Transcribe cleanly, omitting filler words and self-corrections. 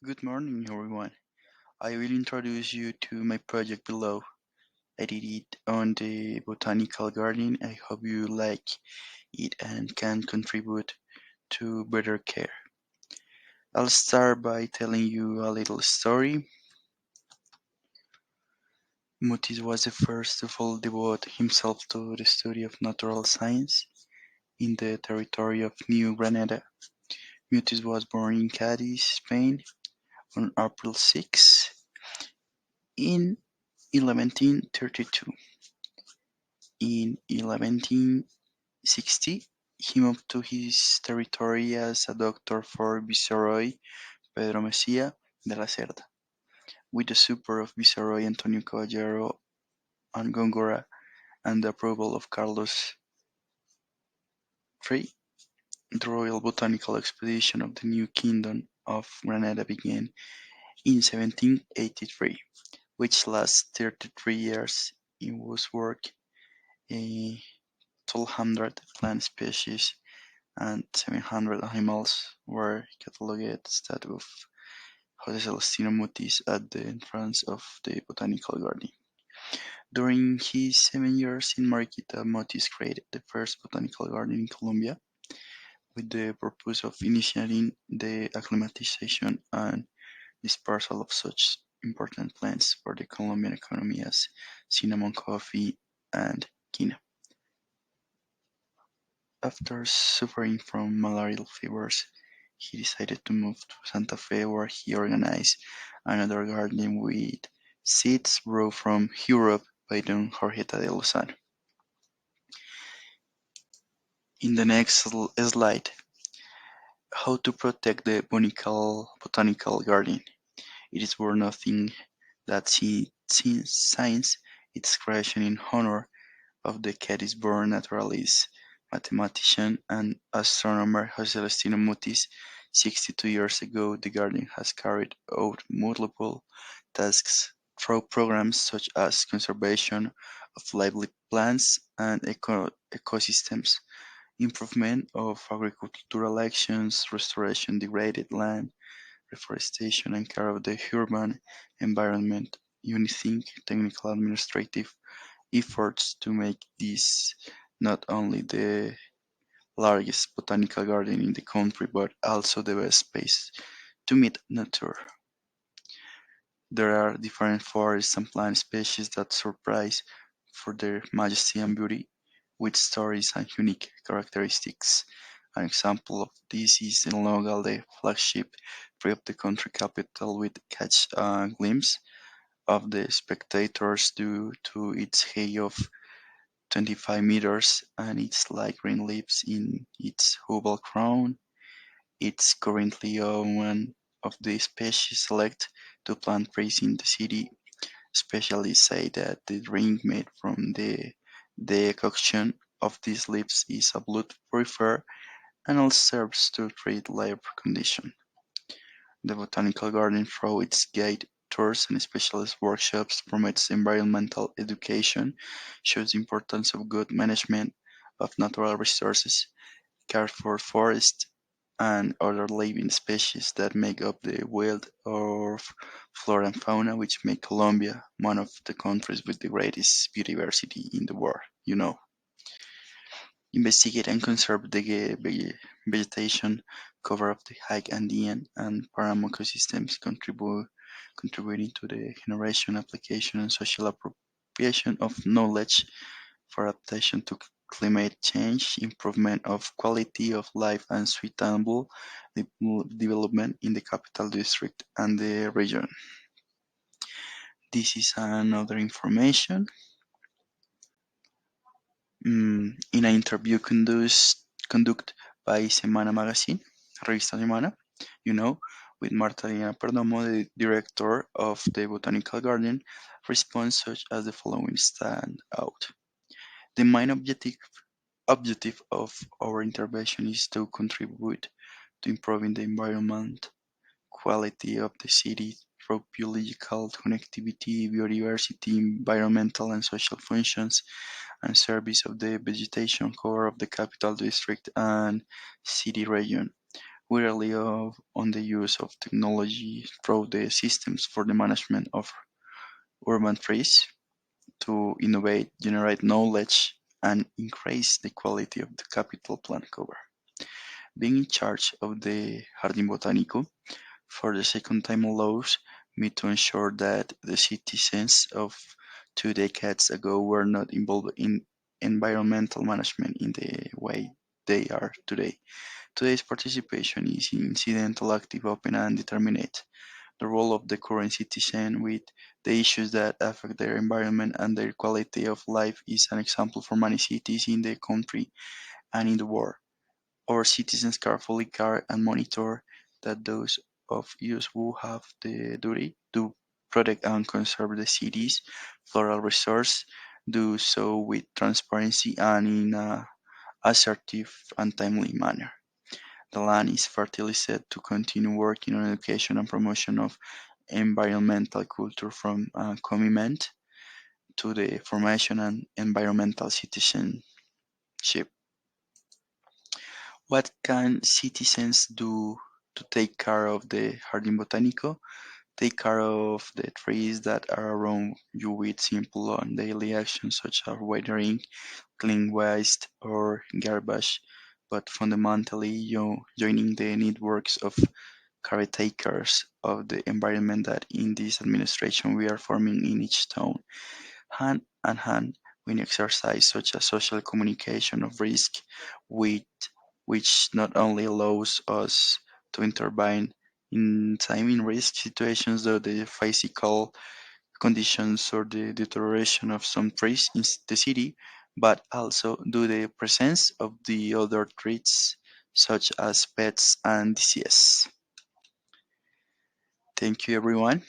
Good morning, everyone. I will introduce you to my project below. I did it on the Botanical Garden. I hope you like it and can contribute to better care. I'll start by telling you a little story. Mutis was the first to fully devote himself to the study of natural science in the territory of New Granada. Mutis was born in Cadiz, Spain on April 6 in 1132. In 1160, he moved to his territory as a doctor for Viceroy Pedro Mexia de la Cerda. With the support of Viceroy Antonio Caballero and Góngora and the approval of Carlos III, the Royal Botanical Expedition of the new Kingdom of Granada began in 1783, which lasted 33 years. In whose work, 1,200 plant species and 700 animals were catalogued status of Jose Celestino Mutis at the entrance of the Botanical Garden. During his 7 years in Mariquita, Mutis created the first botanical garden in Colombia with the purpose of initiating the acclimatization and dispersal of such important plants for the Colombian economy as cinnamon, coffee, and quinoa. After suffering from malarial fevers, he decided to move to Santa Fe where he organized another garden with seeds brought from Europe by Don Jorgeta de Lozano. In the next slide, how to protect the botanical garden. It is worth noting that since its creation in honor of the Gettysburg naturalist, mathematician, and astronomer Jose Celestino Mutis 62 years ago, the garden has carried out multiple tasks through programs such as conservation of lively plants and ecosystems, improvement of agricultural actions, restoration of degraded land, reforestation, and care of the urban environment, unifying technical administrative efforts to make this not only the largest botanical garden in the country but also the best space to meet nature. There are different forests and plant species that surprise for their majesty and beauty, with stories and unique characteristics. An example of this is in Logal, the flagship tree of the country capital, which catch a glimpse of the spectators due to its height of 25 meters and its light green leaves in its oval crown. It's currently one of the species selected to plant trees in the city. Specialists say that the drink made from the decoction of these leaves is a blood purifier and also serves to treat liver condition. The botanical garden, through its guide tours and specialist workshops, promotes environmental education, shows the importance of good management of natural resources, care for forests and other living species that make up the wild of flora and fauna, which make Colombia one of the countries with the greatest biodiversity in the world. Investigate and conserve the vegetation cover of the high Andean and Paramo ecosystems, contributing to the generation, application, and social appropriation of knowledge for adaptation to climate change, improvement of quality of life, and sustainable development in the capital district and the region. This is another information. In an interview conducted by Semana Magazine, Revista Semana, you know, with Marta Diana Perdomo, the director of the Botanical Garden, response such as the following stand out. The main objective of our intervention is to contribute to improving the environment quality of the city through biological connectivity, biodiversity, environmental and social functions, and service of the vegetation core of the capital district and city region. We rely on the use of technology through the systems for the management of urban trees to innovate, generate knowledge, and increase the quality of the capital plant cover. Being in charge of the Jardín Botánico for the second time allows me to ensure that the citizens of 2 decades ago were not involved in environmental management in the way they are today. Today's participation is incidental, active, open, and determinate. The role of the current citizen with the issues that affect their environment and their quality of life is an example for many cities in the country and in the world. Our citizens carefully guard and monitor that those of us who have the duty to protect and conserve the city's floral resource do so with transparency and in an assertive and timely manner. The land is fertile set to continue working on education and promotion of environmental culture from commitment to the formation and environmental citizenship. What can citizens do to take care of the Jardín Botánico? Take care of the trees that are around you with simple and daily actions such as watering, clean waste, or garbage, but fundamentally joining the networks of caretakers of the environment that in this administration we are forming in each town. Hand in hand, we exercise such a social communication of risk, with, which not only allows us to intervene in time in risk situations, though the physical conditions or the deterioration of some trees in the city, but also due the presence of the other threats such as pets and disease. Thank you, everyone.